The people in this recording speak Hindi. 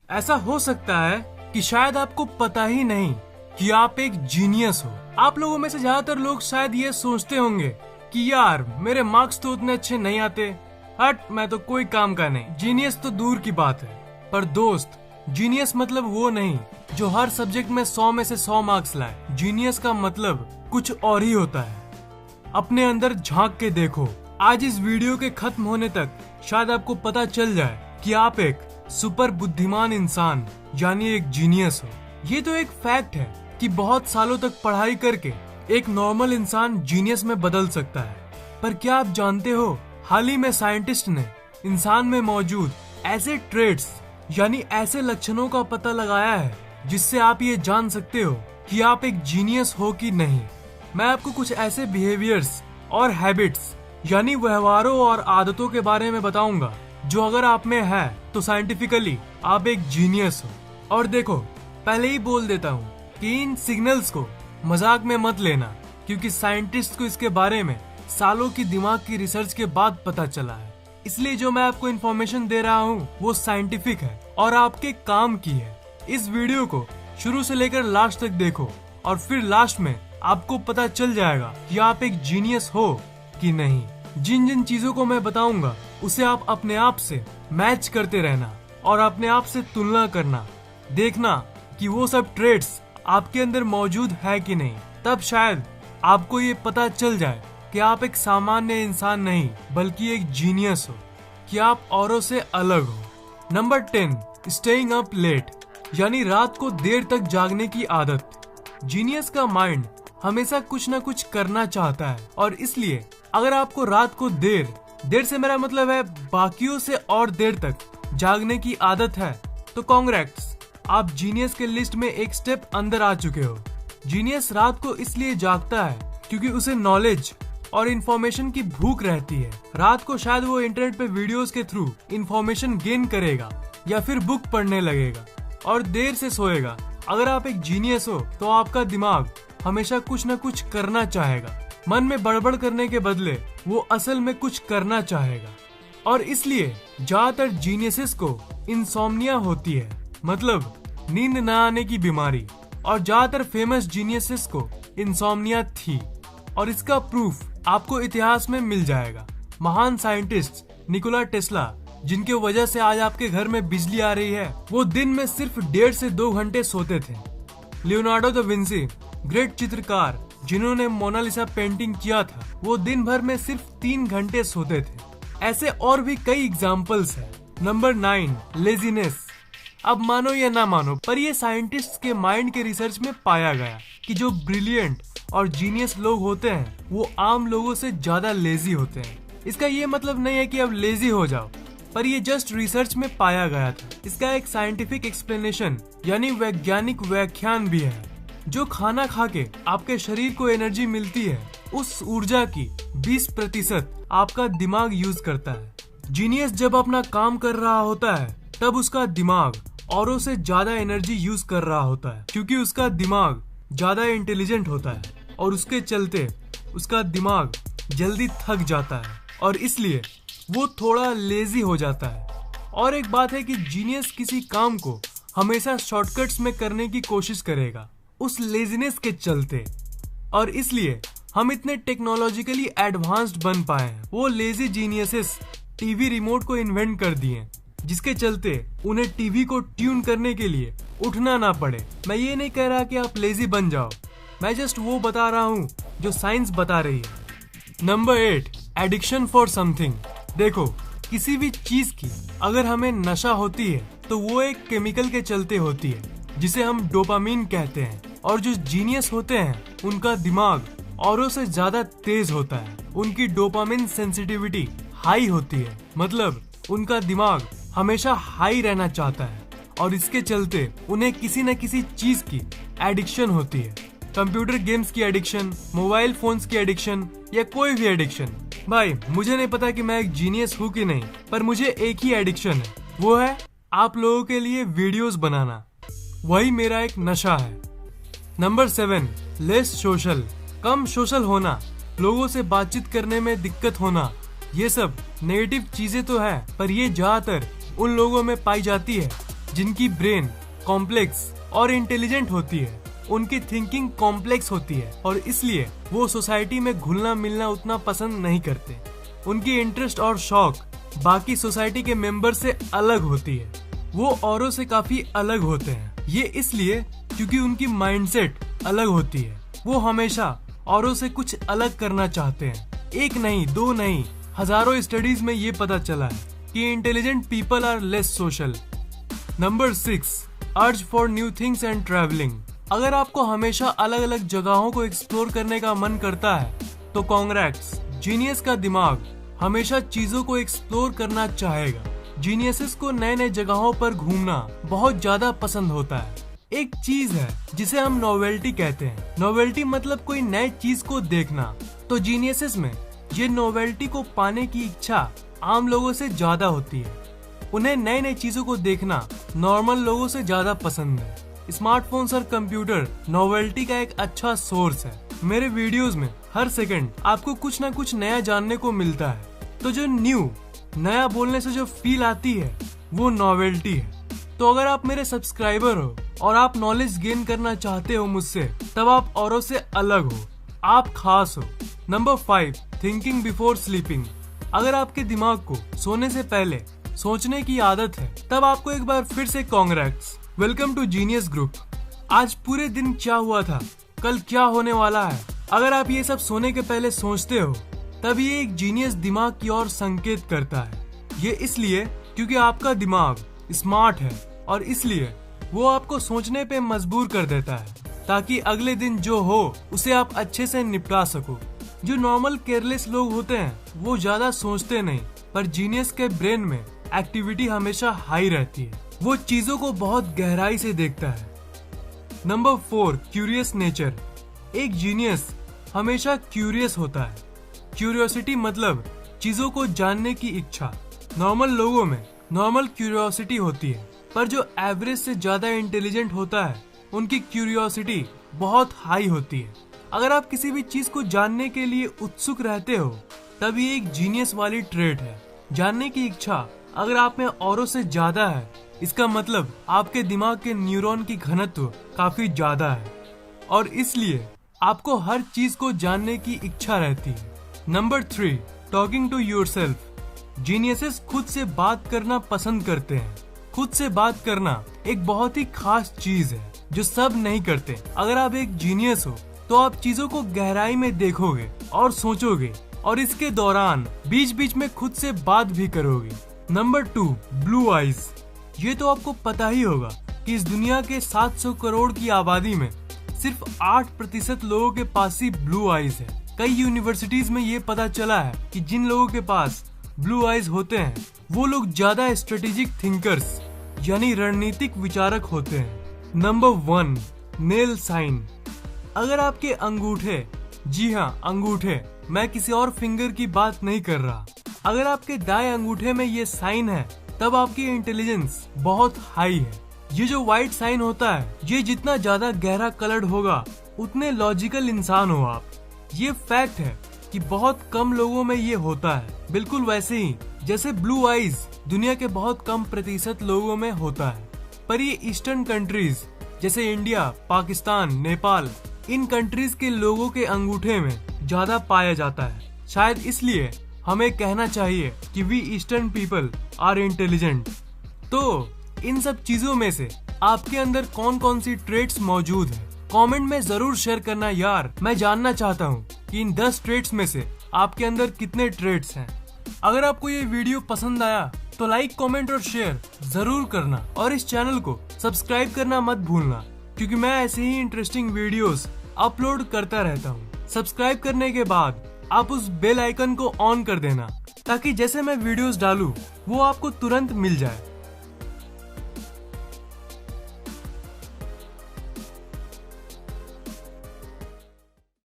ऐसा हो सकता है कि शायद आपको पता ही नहीं कि आप एक जीनियस हो। आप लोगों में से ज्यादातर लोग शायद ये सोचते होंगे कि यार मेरे मार्क्स तो उतने अच्छे नहीं आते, हट मैं तो कोई काम का नहीं, जीनियस तो दूर की बात है। पर दोस्त, जीनियस मतलब वो नहीं जो हर सब्जेक्ट में 100 में से 100 मार्क्स लाए। जीनियस का मतलब कुछ और ही होता है। अपने अंदर झांक के देखो। आज इस वीडियो के खत्म होने तक शायद आपको पता चल जाए कि आप एक सुपर बुद्धिमान इंसान यानी एक जीनियस हो। ये तो एक फैक्ट है कि बहुत सालों तक पढ़ाई करके एक नॉर्मल इंसान जीनियस में बदल सकता है। पर क्या आप जानते हो, हाल ही में साइंटिस्ट ने इंसान में मौजूद ऐसे ट्रेड्स यानी ऐसे लक्षणों का पता लगाया है जिससे आप ये जान सकते हो कि आप एक जीनियस हो कि नहीं। मैं आपको कुछ ऐसे बिहेवियर्स और हैबिट्स यानी व्यवहारों और आदतों के बारे में बताऊंगा जो अगर आप में है तो साइंटिफिकली आप एक जीनियस हो। और देखो, पहले ही बोल देता हूँ कि इन सिग्नल्स को मजाक में मत लेना, क्योंकि साइंटिस्ट को इसके बारे में सालों की दिमाग की रिसर्च के बाद पता चला है। इसलिए जो मैं आपको इन्फॉर्मेशन दे रहा हूँ वो साइंटिफिक है और आपके काम की है। इस वीडियो को शुरू से लेकर लास्ट तक देखो और फिर लास्ट में आपको पता चल जाएगा कि आप एक जीनियस हो कि नहीं। जिन जिन चीजों को मैं बताऊंगा उसे आप अपने आप से मैच करते रहना और अपने आप से तुलना करना, देखना कि वो सब ट्रेड्स आपके अंदर मौजूद है कि नहीं। तब शायद आपको ये पता चल जाए कि आप एक सामान्य इंसान नहीं बल्कि एक जीनियस हो, कि आप औरों से अलग हो। नंबर 10, स्टेइंग अप लेट यानी रात को देर तक जागने की आदत। जीनियस का माइंड हमेशा कुछ न कुछ करना चाहता है और इसलिए अगर आपको रात को देर से मेरा मतलब है बाकियों से और देर तक जागने की आदत है तो कांग्रेट्स, आप जीनियस के लिस्ट में एक स्टेप अंदर आ चुके हो। जीनियस रात को इसलिए जागता है क्योंकि उसे नॉलेज और इन्फॉर्मेशन की भूख रहती है। रात को शायद वो इंटरनेट पे वीडियोस के थ्रू इन्फॉर्मेशन गेन करेगा या फिर बुक पढ़ने लगेगा और देर से सोएगा। अगर आप एक जीनियस हो तो आपका दिमाग हमेशा कुछ न कुछ करना चाहेगा। मन में बड़बड़ करने के बदले वो असल में कुछ करना चाहेगा और इसलिए ज्यादातर जीनियसेस को इंसोम्निया होती है, मतलब नींद न आने की बीमारी। और ज्यादातर फेमस जीनियसेस को इंसोम्निया थी और इसका प्रूफ आपको इतिहास में मिल जाएगा। महान साइंटिस्ट निकोला टेस्ला, जिनके वजह से आज आपके घर में बिजली आ रही है, वो दिन में सिर्फ 1.5 से 2 घंटे सोते थे। लियोनार्डो दा विंसी, ग्रेट चित्रकार जिन्होंने मोनालिसा पेंटिंग किया था, वो दिन भर में सिर्फ 3 घंटे सोते थे। ऐसे और भी कई एग्जाम्पल्स हैं। Number 9, laziness. अब मानो या ना मानो, पर ये साइंटिस्ट के माइंड के रिसर्च में पाया गया कि जो ब्रिलियंट और जीनियस लोग होते हैं वो आम लोगों से ज्यादा लेजी होते हैं। इसका ये मतलब नहीं है कि अब लेजी हो जाओ, पर ये जस्ट रिसर्च में पाया गया था। इसका एक साइंटिफिक एक्सप्लेनेशन यानी वैज्ञानिक व्याख्यान भी है। जो खाना खा के आपके शरीर को एनर्जी मिलती है, उस ऊर्जा की 20% आपका दिमाग यूज करता है। जीनियस जब अपना काम कर रहा होता है तब उसका दिमाग औरों से ज्यादा एनर्जी यूज कर रहा होता है, क्योंकि उसका दिमाग ज्यादा इंटेलिजेंट होता है और उसके चलते उसका दिमाग जल्दी थक जाता है और इसलिए वो थोड़ा लेजी हो जाता है। और एक बात है कि जीनियस किसी काम को हमेशा शॉर्टकट्स में करने की कोशिश करेगा उस लेजीनेस के चलते, और इसलिए हम इतने टेक्नोलॉजिकली एडवांस्ड बन पाए हैं। वो लेजी जीनियसेस टीवी रिमोट को इन्वेंट कर दिए जिसके चलते उन्हें टीवी को ट्यून करने के लिए उठना ना पड़े। मैं ये नहीं कह रहा कि आप लेजी बन जाओ, मैं जस्ट वो बता रहा हूँ जो साइंस बता रही है। Number 8, addiction for something. देखो, किसी भी चीज की अगर हमें नशा होती है तो वो एक केमिकल के चलते होती है जिसे हम डोपामीन कहते हैं। और जो जीनियस होते हैं उनका दिमाग औरों से ज्यादा तेज होता है, उनकी डोपामिन सेंसिटिविटी हाई होती है, मतलब उनका दिमाग हमेशा हाई रहना चाहता है और इसके चलते उन्हें किसी न किसी चीज की एडिक्शन होती है। कंप्यूटर गेम्स की एडिक्शन, मोबाइल फोन्स की एडिक्शन या कोई भी एडिक्शन। भाई मुझे नहीं पता कि मैं एक जीनियस हूँ कि नहीं, पर मुझे एक ही एडिक्शन है, वो है आप लोगों के लिए वीडियोस बनाना। वही मेरा एक नशा है। Number 7, less social. कम सोशल होना, लोगों से बातचीत करने में दिक्कत होना, ये सब नेगेटिव चीजें तो है, पर ये ज्यादातर उन लोगों में पाई जाती है जिनकी ब्रेन कॉम्प्लेक्स और इंटेलिजेंट होती है, उनकी थिंकिंग कॉम्प्लेक्स होती है और इसलिए वो सोसाइटी में घुलना मिलना उतना पसंद नहीं करते। उनकी इंटरेस्ट और शौक बाकी सोसाइटी के मेंबर से अलग होती है। वो औरों से काफी अलग होते हैं। ये इसलिए क्योंकि उनकी माइंडसेट अलग होती है। वो हमेशा औरों से कुछ अलग करना चाहते हैं। एक नहीं, दो नहीं, हजारों स्टडीज में ये पता चला है कि intelligent people are less social. Number 6, urge for new things and travelling. अगर आपको हमेशा अलग अलग जगहों को एक्सप्लोर करने का मन करता है तो कांग्रेट्स, जीनियस का दिमाग हमेशा चीजों को एक्सप्लोर करना चाहेगा। जीनियसेस को नए नए जगहों पर घूमना बहुत ज्यादा पसंद होता है। एक चीज है जिसे हम नोवेल्टी कहते हैं। नोवेल्टी मतलब कोई नई चीज को देखना। तो जीनियसेस में ये नोवेल्टी को पाने की इच्छा आम लोगों से ज्यादा होती है। उन्हें नई नई चीजों को देखना नॉर्मल लोगों से ज्यादा पसंद है। स्मार्टफोन्स और कंप्यूटर नोवेल्टी का एक अच्छा सोर्स है। मेरे वीडियोस में हर सेकंड आपको कुछ ना कुछ नया जानने को मिलता है। तो जो नया बोलने से जो फील आती है वो नोवेल्टी है। तो अगर आप मेरे सब्सक्राइबर हो और आप नॉलेज गेन करना चाहते हो मुझसे, तब आप औरों से अलग हो, आप खास हो। Number 5, thinking before sleeping. अगर आपके दिमाग को सोने से पहले सोचने की आदत है, तब आपको एक बार फिर से congrats, welcome to genius group. आज पूरे दिन क्या हुआ था, कल क्या होने वाला है, अगर आप ये सब सोने के पहले सोचते हो, तब ये एक जीनियस दिमाग की ओर संकेत करता है। ये इसलिए क्योंकि आपका दिमाग स्मार्ट है और इसलिए वो आपको सोचने पे मजबूर कर देता है ताकि अगले दिन जो हो उसे आप अच्छे से निपटा सको। जो नॉर्मल केयरलेस लोग होते हैं वो ज्यादा सोचते नहीं, पर जीनियस के ब्रेन में एक्टिविटी हमेशा हाई रहती है। वो चीजों को बहुत गहराई से देखता है। Number 4, curious nature. एक जीनियस हमेशा क्यूरियस होता है। क्यूरियोसिटी मतलब चीजों को जानने की इच्छा। नॉर्मल लोगों में नॉर्मल क्यूरियोसिटी होती है, पर जो एवरेज से ज्यादा इंटेलिजेंट होता है उनकी क्यूरियोसिटी बहुत हाई होती है। अगर आप किसी भी चीज को जानने के लिए उत्सुक रहते हो, तब ये एक जीनियस वाली ट्रेट है। जानने की इच्छा अगर आप में औरों से ज्यादा है, इसका मतलब आपके दिमाग के न्यूरॉन की घनत्व काफी ज्यादा है और इसलिए आपको हर चीज को जानने की इच्छा रहती है। Number 3, talking to yourself. Geniuses खुद से बात करना पसंद करते हैं। खुद से बात करना एक बहुत ही खास चीज है जो सब नहीं करते। अगर आप एक जीनियस हो तो आप चीजों को गहराई में देखोगे और सोचोगे और इसके दौरान बीच बीच में खुद से बात भी करोगे। Number 2, blue eyes. ये तो आपको पता ही होगा कि इस दुनिया के 700 करोड़ की आबादी में सिर्फ 8% लोगों के पास ही ब्लू आइज है। कई यूनिवर्सिटीज में ये पता चला है कि जिन लोगों के पास ब्लू आइज होते हैं वो लोग ज्यादा स्ट्रेटेजिक थिंकर्स यानी रणनीतिक विचारक होते हैं। Number 1, nail sign. अगर आपके अंगूठे, जी हाँ अंगूठे, मैं किसी और फिंगर की बात नहीं कर रहा, अगर आपके दाएं अंगूठे में ये साइन है तब आपकी इंटेलिजेंस बहुत हाई है। ये जो व्हाइट साइन होता है, ये जितना ज्यादा गहरा कलर्ड होगा उतने लॉजिकल इंसान हो आप। ये फैक्ट है कि बहुत कम लोगों में ये होता है, बिल्कुल वैसे ही जैसे ब्लू आइज दुनिया के बहुत कम प्रतिशत लोगों में होता है। पर ये ईस्टर्न कंट्रीज जैसे इंडिया, पाकिस्तान, नेपाल, इन कंट्रीज के लोगों के अंगूठे में ज्यादा पाया जाता है। शायद इसलिए हमें कहना चाहिए कि we eastern people are intelligent. तो इन सब चीजों में से आपके अंदर कौन कौन सी ट्रेट्स मौजूद है, कमेंट में जरूर शेयर करना यार। मैं जानना चाहता हूँ कि इन 10 ट्रेट्स में से आपके अंदर कितने ट्रेट्स हैं। अगर आपको ये वीडियो पसंद आया तो लाइक, कमेंट और शेयर जरूर करना और इस चैनल को सब्सक्राइब करना मत भूलना, क्योंकि मैं ऐसे ही इंटरेस्टिंग वीडियोस अपलोड करता रहता हूँ। सब्सक्राइब करने के बाद आप उस बेल आइकन को ऑन कर देना ताकि जैसे मैं वीडियोस डालूं वो आपको तुरंत मिल जाए।